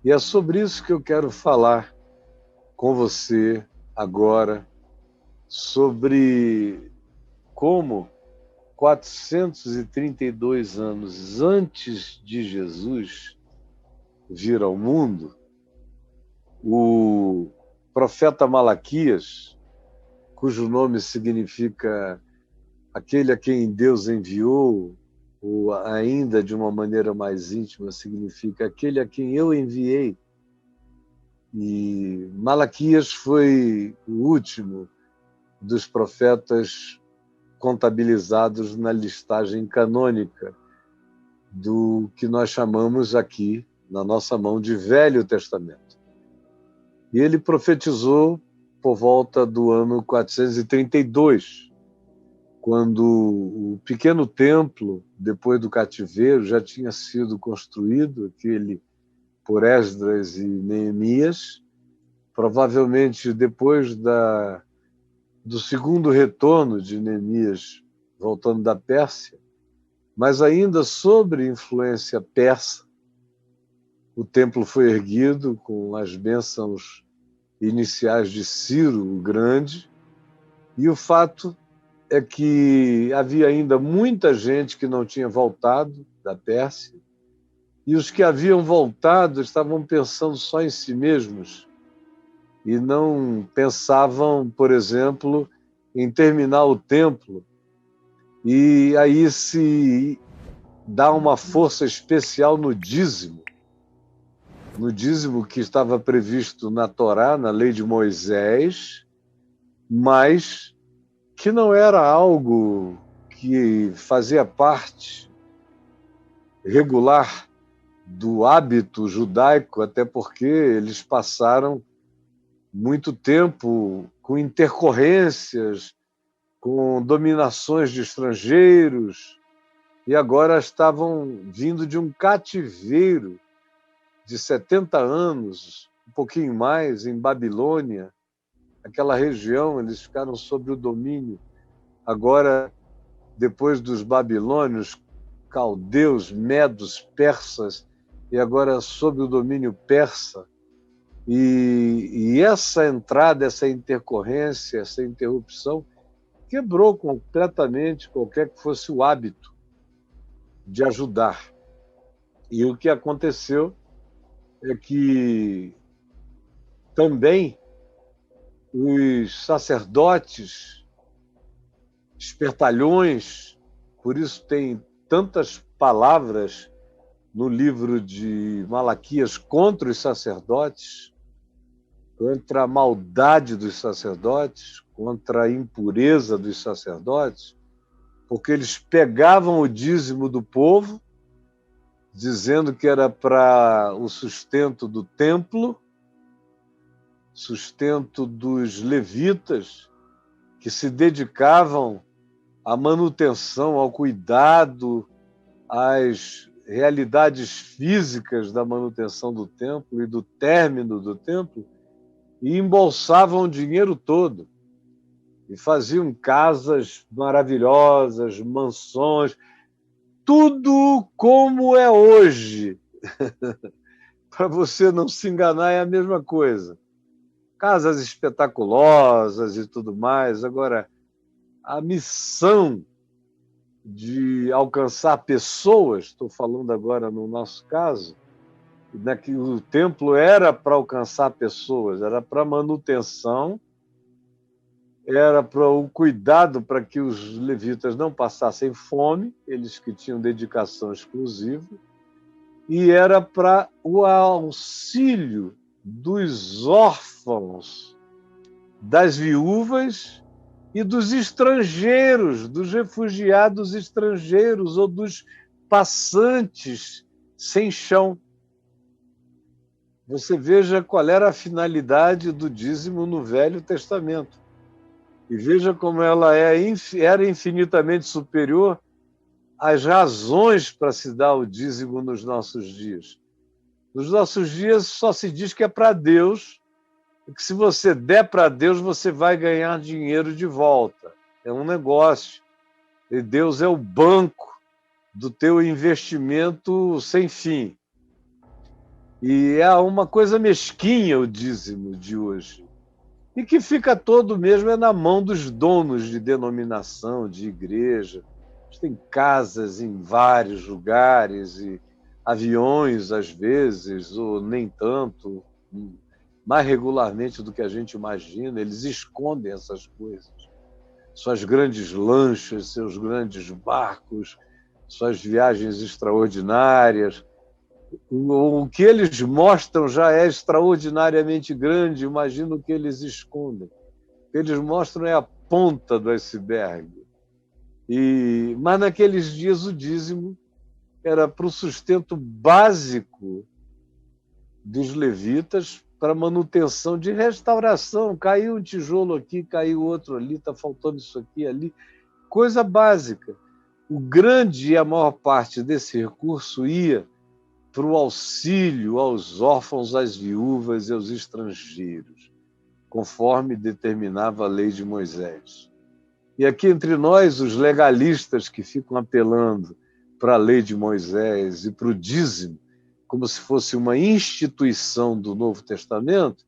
E é sobre isso que eu quero falar com você agora, sobre como 432 anos antes de Jesus vir ao mundo, o profeta Malaquias, cujo nome significa aquele a quem Deus enviou, ou ainda de uma maneira mais íntima, significa aquele a quem eu enviei. E Malaquias foi o último dos profetas contabilizados na listagem canônica do que nós chamamos aqui, na nossa mão, de Velho Testamento. E ele profetizou por volta do ano 432, quando o pequeno templo, depois do cativeiro, já tinha sido construído, aquele por Esdras e Neemias, provavelmente depois do segundo retorno de Neemias, voltando da Pérsia, mas ainda sob influência persa, o templo foi erguido com as bênçãos iniciais de Ciro o Grande, e o fato é que havia ainda muita gente que não tinha voltado da Pérsia, e os que haviam voltado estavam pensando só em si mesmos e não pensavam, por exemplo, em terminar o templo. E aí se dá uma força especial no dízimo que estava previsto na Torá, na lei de Moisés, mas que não era algo que fazia parte regular do hábito judaico, até porque eles passaram muito tempo com intercorrências, com dominações de estrangeiros, e agora estavam vindo de um cativeiro de 70 anos, um pouquinho mais, em Babilônia, aquela região, eles ficaram sob o domínio. Agora, depois dos babilônios, caldeus, medos, persas, e agora sob o domínio persa. E essa entrada, essa intercorrência, essa interrupção, quebrou completamente qualquer que fosse o hábito de ajudar. E o que aconteceu é que também os sacerdotes, espertalhões, por isso tem tantas palavras no livro de Malaquias contra os sacerdotes, contra a maldade dos sacerdotes, contra a impureza dos sacerdotes, porque eles pegavam o dízimo do povo, dizendo que era para o sustento do templo, sustento dos levitas, que se dedicavam à manutenção, ao cuidado, às realidades físicas da manutenção do templo e do término do templo, e embolsavam o dinheiro todo. E faziam casas maravilhosas, mansões, tudo como é hoje. Para você não se enganar, é a mesma coisa. Casas espetaculosas e tudo mais. Agora, a missão de alcançar pessoas, estou falando agora no nosso caso, que o templo era para alcançar pessoas, era para manutenção, era para o cuidado para que os levitas não passassem fome, eles que tinham dedicação exclusiva, e era para o auxílio dos órfãos, das viúvas e dos estrangeiros, dos refugiados estrangeiros ou dos passantes sem chão. Você veja qual era a finalidade do dízimo no Velho Testamento. E veja como ela era infinitamente superior às razões para se dar o dízimo nos nossos dias. Nos nossos dias só se diz que é para Deus, e que se você der para Deus, você vai ganhar dinheiro de volta. É um negócio. E Deus é o banco do teu investimento sem fim. E é uma coisa mesquinha o dízimo de hoje. E que fica todo mesmo é na mão dos donos de denominação, de igreja. Tem casas em vários lugares e aviões, às vezes, ou nem tanto, mais regularmente do que a gente imagina. Eles escondem essas coisas. Suas grandes lanchas, seus grandes barcos, suas viagens extraordinárias. O que eles mostram já é extraordinariamente grande, imagina o que eles escondem. O que eles mostram é a ponta do iceberg. Mas naqueles dias o dízimo era para o sustento básico dos levitas, para manutenção de restauração. Caiu um tijolo aqui, caiu outro ali, está faltando isso aqui, ali. Coisa básica. O grande e a maior parte desse recurso ia para o auxílio aos órfãos, às viúvas e aos estrangeiros, conforme determinava a lei de Moisés. E aqui entre nós, os legalistas que ficam apelando para a lei de Moisés e para o dízimo, como se fosse uma instituição do Novo Testamento,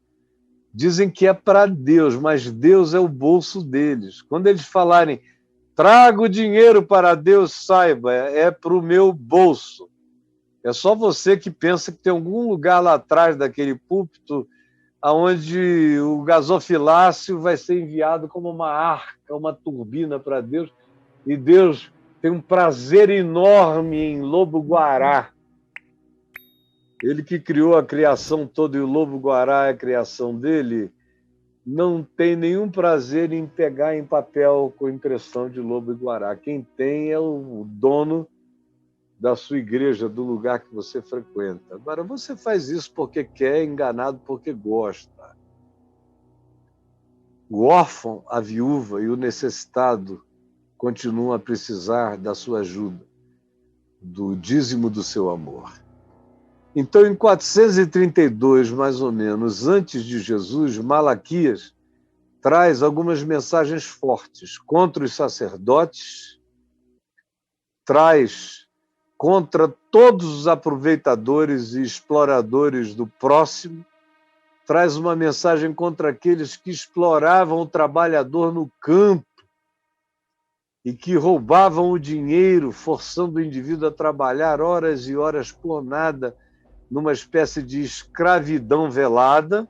dizem que é para Deus, mas Deus é o bolso deles. Quando eles falarem, traga o dinheiro para Deus, saiba, é para o meu bolso. É só você que pensa que tem algum lugar lá atrás daquele púlpito onde o gasofilácio vai ser enviado como uma arca, uma turbina para Deus, e Deus tem um prazer enorme em lobo-guará. Ele que criou a criação toda e o lobo-guará é a criação dele, não tem nenhum prazer em pegar em papel com impressão de lobo e guará. Quem tem é o dono da sua igreja, do lugar que você frequenta. Agora, você faz isso porque quer, enganado porque gosta. O órfão, a viúva e o necessitado continuam a precisar da sua ajuda, do dízimo do seu amor. Então, em 432, mais ou menos, antes de Jesus, Malaquias traz algumas mensagens fortes contra os sacerdotes, traz contra todos os aproveitadores e exploradores do próximo, traz uma mensagem contra aqueles que exploravam o trabalhador no campo e que roubavam o dinheiro, forçando o indivíduo a trabalhar horas e horas por nada, numa espécie de escravidão velada,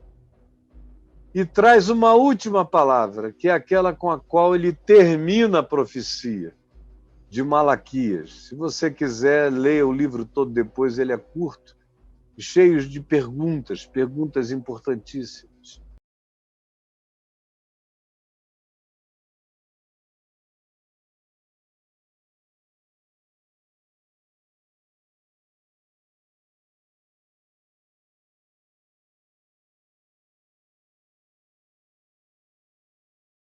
e traz uma última palavra, que é aquela com a qual ele termina a profecia de Malaquias. Se você quiser, leia o livro todo depois, ele é curto, cheio de perguntas importantíssimas.